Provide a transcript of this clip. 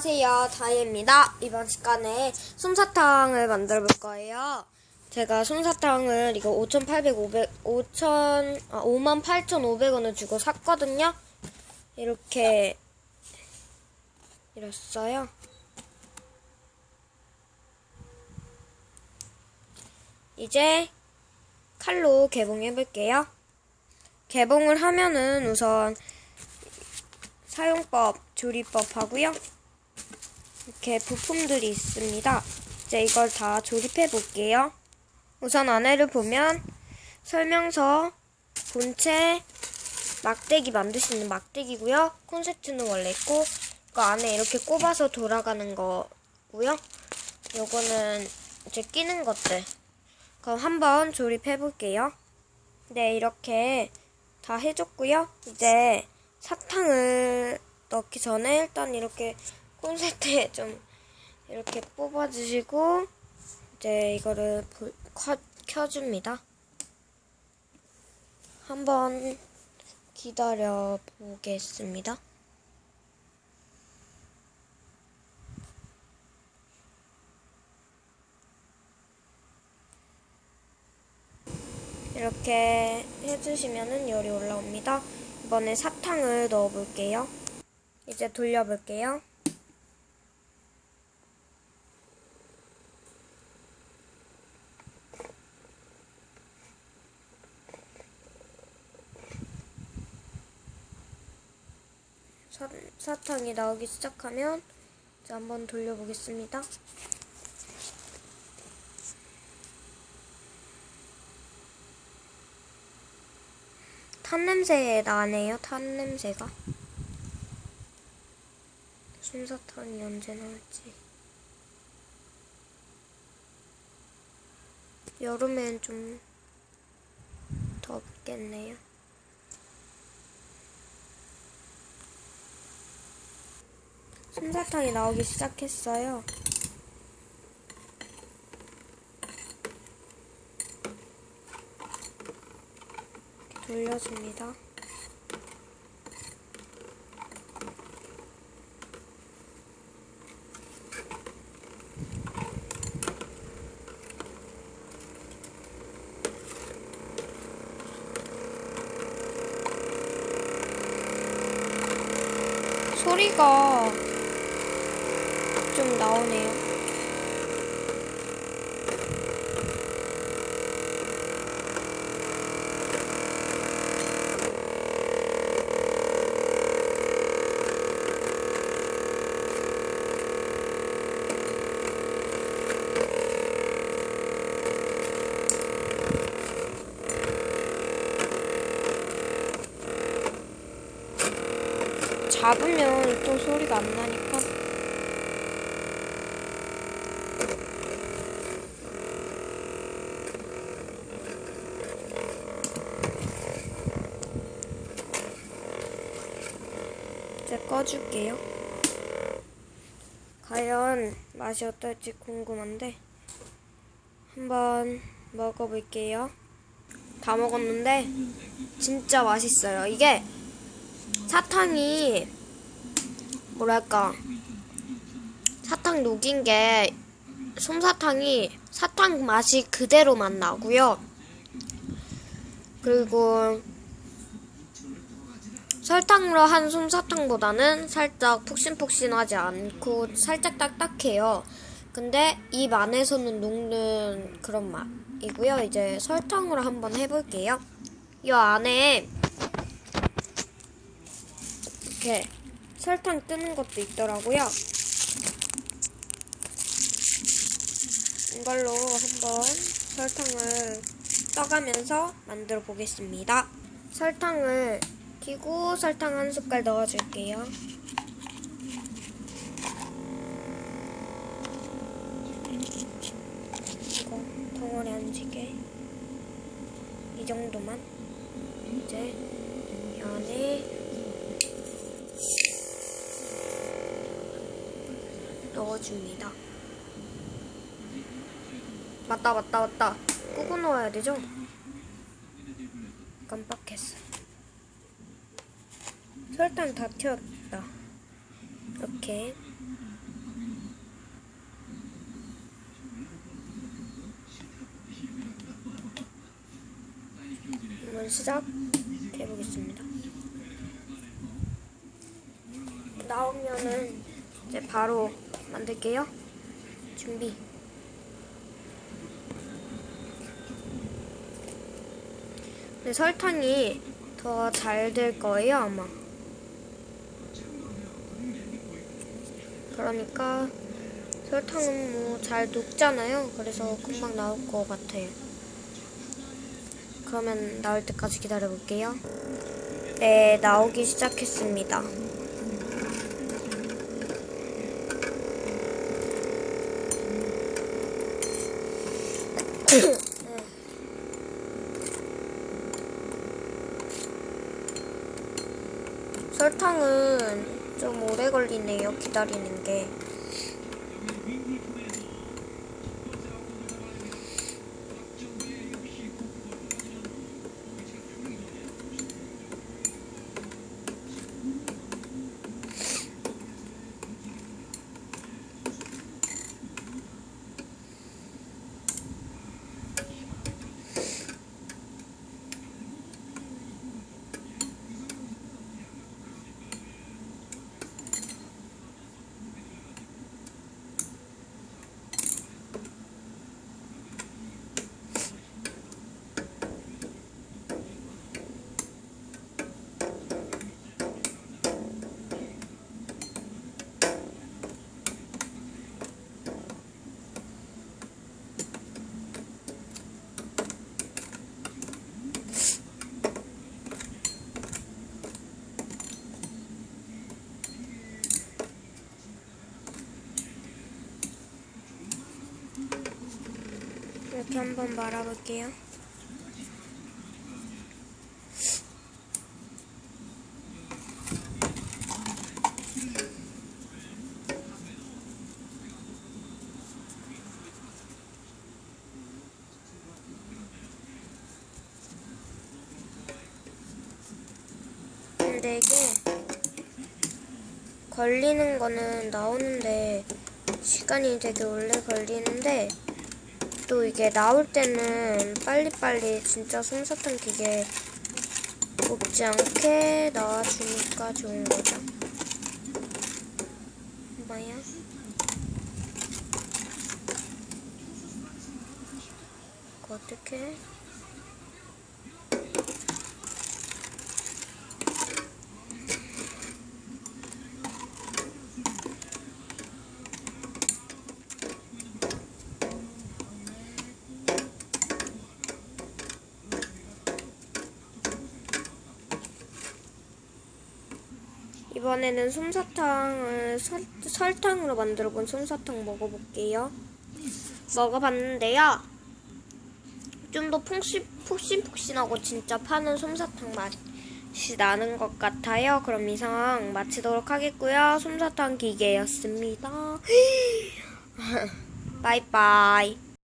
안녕하세요, 다이입니다. 이번 시간에 솜사탕을 만들어 볼 거예요. 제가 솜사탕을 이거 58,500원을 주고 샀거든요. 이렇게 이랬어요. 이제 칼로 개봉해 볼게요. 개봉을 하면은 우선 사용법, 조리법 하고요. 이렇게 부품들이 있습니다. 이제 이걸 다 조립해 볼게요. 우선 안에를 보면 설명서, 본체, 막대기 만들 수 있는 막대기고요. 콘센트는 원래 있고 그 안에 이렇게 꼽아서 돌아가는 거고요. 요거는 이제 끼는 것들. 그럼 한번 조립해 볼게요. 네, 이렇게 다 해줬고요. 이제 사탕을 넣기 전에 일단 이렇게 콘센트에 좀 이렇게 뽑아주시고 이제 이거를 켜줍니다. 한번 기다려 보겠습니다. 이렇게 해주시면은 열이 올라옵니다. 이번에 사탕을 넣어 볼게요. 이제 돌려 볼게요. 사탕이 나오기 시작하면 이제 한번 돌려보겠습니다. 탄 냄새 나네요. 탄 냄새가. 솜사탕이 언제 나올지. 여름엔 좀 덥겠네요. 솜사탕이 나오기 시작했어요. 돌려줍니다. 소리가 좀 나오네요. 잡으면 또 소리가 안 나니까. 이제 꺼줄게요. 과연 맛이 어떨지 궁금한데 한번 먹어볼게요. 다 먹었는데 진짜 맛있어요. 이게 사탕이 뭐랄까 사탕 녹인 게 솜사탕이 사탕 맛이 그대로 맛 나고요. 그리고 설탕으로 한 솜사탕보다는 살짝 푹신푹신하지 않고 살짝 딱딱해요. 근데 입 안에서는 녹는 그런 맛이고요. 이제 설탕으로 한번 해볼게요. 이 안에 이렇게 설탕 뜨는 것도 있더라고요. 이걸로 한번 설탕을 떠가면서 만들어 보겠습니다. 설탕을 튀고 설탕 한 숟갈 넣어줄게요. 이거 덩어리 안 지게 이 정도만. 이제 이 안에 넣어줍니다. 맞다. 끄고 넣어야 되죠? 깜빡했어. 설탕 다 튀었다. 이렇게 시작해 보겠습니다. 나오면은 이제 바로 만들게요. 준비. 근데 설탕이 더 잘 될 거예요, 아마. 그러니까 설탕은 뭐 잘 녹잖아요. 그래서 금방 나올 것 같아요. 그러면 나올 때까지 기다려 볼게요. 네, 나오기 시작했습니다. 설탕은 좀 오래 걸리네요, 기다리는 게. 이렇게 한번 말아볼게요. 근데 이게 걸리는 거는 나오는데 시간이 되게 오래 걸리는데 또 이게 나올 때는 빨리빨리 진짜 솜사탕 기계 곱지 않게 나와주니까 좋은 거죠. 뭐야? 이거 어떻게? 이번에는 솜사탕을 설탕으로 만들어본 솜사탕 먹어볼게요. 먹어봤는데요. 좀 더 푹신푹신하고 진짜 파는 솜사탕 맛이 나는 것 같아요. 그럼 이상 마치도록 하겠고요. 솜사탕 기계였습니다. 바이바이.